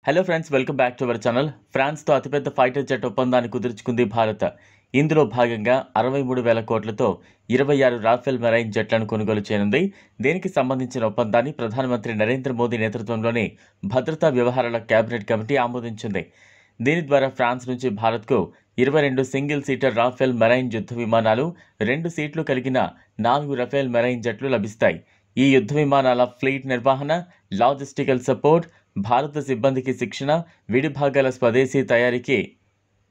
Hello friends, welcome back to our channel. ఫ్రాన్స్తో అతిపెద్ద fighter jet ఒప్పందాన్ని కుదుర్చుకుంది భారత్. ఇందులో భాగంగా 63,000 కోట్లతో 26 రాఫెల్ మెరైన్ జెట్లను కొనుగోలు చేయనుంది. దీనికి సంబంధించిన ఒప్పందాన్ని ప్రధానమంత్రి నరేంద్ర మోదీ నేతృత్వంలోని భద్రతా వ్యవహారాల కేబినెట్ కమిటీ ఆమోదించింది. దీని ద్వారా ఫ్రాన్స్ నుంచి భారత్కు 22 సింగిల్ సీటర్ రాఫెల్ మెరైన్ యుద్ధ విమానాలు, 2 సీట్లు కలిగిన 4 రఫేల్ మెరైన్ జెట్లు లభిస్తాయి. ఈ యుద్ధ విమానాల ఫ్లీట్ నిర్వహణ, లాజిస్టికల్ సపోర్ట్, భారత సిబ్బందికి శిక్షణ, విడిభాగాల స్వదేశీ తయారీకి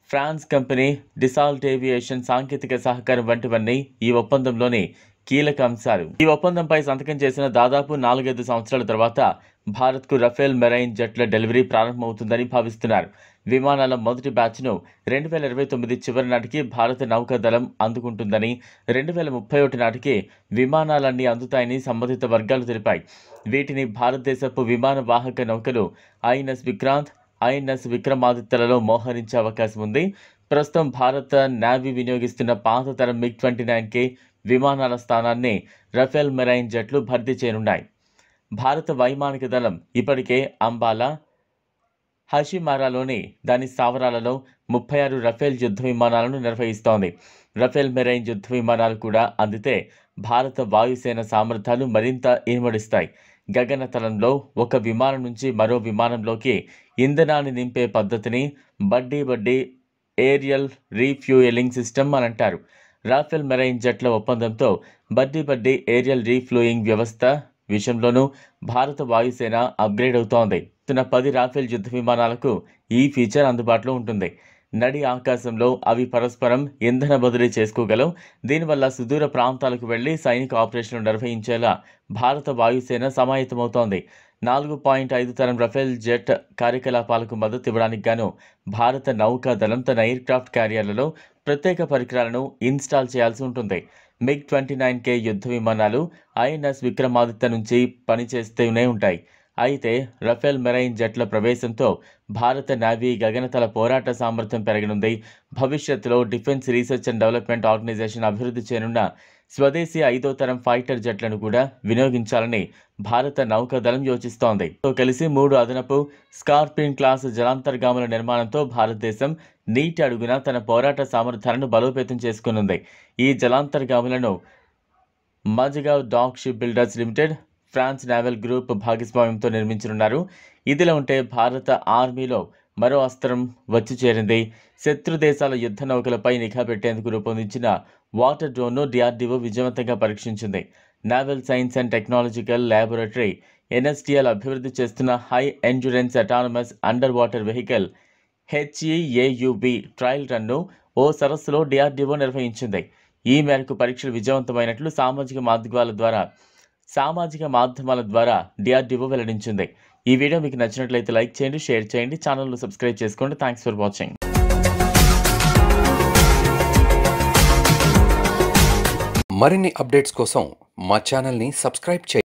ఫ్రాన్స్ కంపెనీ డిసాల్ట్ ఏవియేషన్ సాంకేతిక సహకారం వంటివన్నీ ఈ ఒప్పందంలోని కీలక అంశాలు. ఈ ఒప్పందంపై సంతకం చేసిన దాదాపు 4-5 సంవత్సరాల తర్వాత భారత్కు రఫేల్ మెరైన్ జెట్ల డెలివరీ ప్రారంభమవుతుందని భావిస్తున్నారు. విమానాల మొదటి బ్యాచ్ను 2029 చివరి నాటికి భారత నౌకాదళం అందుకుంటుందని, 2031 నాటికి విమానాలన్నీ అందుతాయని సంబంధిత వర్గాలు తెలిపాయి. వీటిని భారతదేశపు విమాన వాహక నౌకలు ఐఎన్ఎస్ విక్రాంత్, ఐఎన్ఎస్ విక్రమాదిత్యలలో మోహరించే అవకాశం ఉంది. ప్రస్తుతం భారత నేవీ వినియోగిస్తున్న పాత తరం MiG-29K విమానాల స్థానాన్ని రఫేల్ మెరైన్ జెట్లు భర్తీ చేయనున్నాయి. భారత వైమానిక దళం ఇప్పటికే అంబాలా, హషిమారాలోని దాని స్థావరాలలో 36 రఫేల్ యుద్ధ విమానాలను నిర్వహిస్తోంది. రఫేల్ మెరైన్ యుద్ధ విమానాలు కూడా అందితే భారత వాయుసేన సామర్థ్యాలు మరింత ఇనుమడిస్తాయి. గగనతలంలో ఒక విమానం నుంచి మరో విమానంలోకి ఇంధనాన్ని నింపే పద్ధతిని బడ్డీ ఏరియల్ రీఫ్యూయలింగ్ సిస్టమ్ అని అంటారు. రాఫెల్ మెరైన్ జెట్ల ఒప్పందంతో బడ్డీ ఏరియల్ రీఫ్యూయింగ్ వ్యవస్థ విషయంలోనూ భారత వాయుసేన అప్గ్రేడ్ అవుతోంది. 10 రాఫెల్ యుద్ధ విమానాలకు ఈ ఫీచర్ అందుబాటులో ఉంటుంది. నడి ఆకాశంలో అవి పరస్పరం ఇంధన బదిలీ చేసుకోగలవు. దీనివల్ల సుదూర ప్రాంతాలకు వెళ్లి సైనిక ఆపరేషన్లు నిర్వహించేలా భారత వాయుసేన సమాయత్తమవుతోంది. 4.5 తరం రఫేల్ జెట్ కార్యకలాపాలకు మద్దతు ఇవ్వడానికి గాను భారత నౌకాదళం తన ఎయిర్ క్రాఫ్ట్ క్యారియర్లలో ప్రత్యేక పరికరాలను ఇన్స్టాల్ చేయాల్సి ఉంటుంది. MiG-29K యుద్ధ విమానాలు ఐఎన్ఎస్ విక్రమాదిత్య నుంచి పనిచేస్తూనే ఉంటాయి. అయితే రఫేల్ మెరైన్ జెట్ల ప్రవేశంతో భారత నేవీ గగనతల పోరాట సామర్థ్యం పెరగనుంది. భవిష్యత్తులో defence research and development organisation అభివృద్ధి చేయనున్న స్వదేశీ 5వ తరం ఫైటర్ జెట్లను కూడా వినియోగించాలని భారత నౌకాదళం యోచిస్తోంది. తో కలిసి 3 అదనపు స్కార్పిన్ క్లాస్ జలాంతర్గాముల నిర్మాణంతో భారతదేశం నీటి అడుగున తన పోరాట సామర్థ్యాలను బలోపేతం చేసుకునుంది. ఈ జలాంతర్గాములను Mazagon dock ship builders limited, France naval group భాగస్వామ్యంతో నిర్మించనున్నారు. ఇదిలా ఉంటే భారత ఆర్మీలో మరో అస్త్రం వచ్చి చేరింది. శత్రు దేశాల యుద్ధ నౌకలపై నిఘా పెట్టేందుకు రూపొందించిన వాటర్ డ్రోన్ను DRDO విజయవంతంగా పరీక్షించింది. Naval science and technological laboratory NSTL అభివృద్ధి చేస్తున్న high endurance autonomous underwater vehicle HEAUV trial రన్ను ఓ సరస్సులో DRDO నిర్వహించింది. ఈ మేరకు పరీక్షలు విజయవంతమైనట్లు సామాజిక మాధ్యమాల ద్వారా DRDO వెల్లడించింది. ఈ వీడియో మీకు నచ్చినట్లయితే లైక్ చేయండి, షేర్ చేయండి, ఛానల్ను సబ్స్క్రైబ్ చేసుకోండి. Thanks for watching. మరిన్ని అప్డేట్స్ కోసం మా ఛానల్ని సబ్స్క్రైబ్ చేయండి.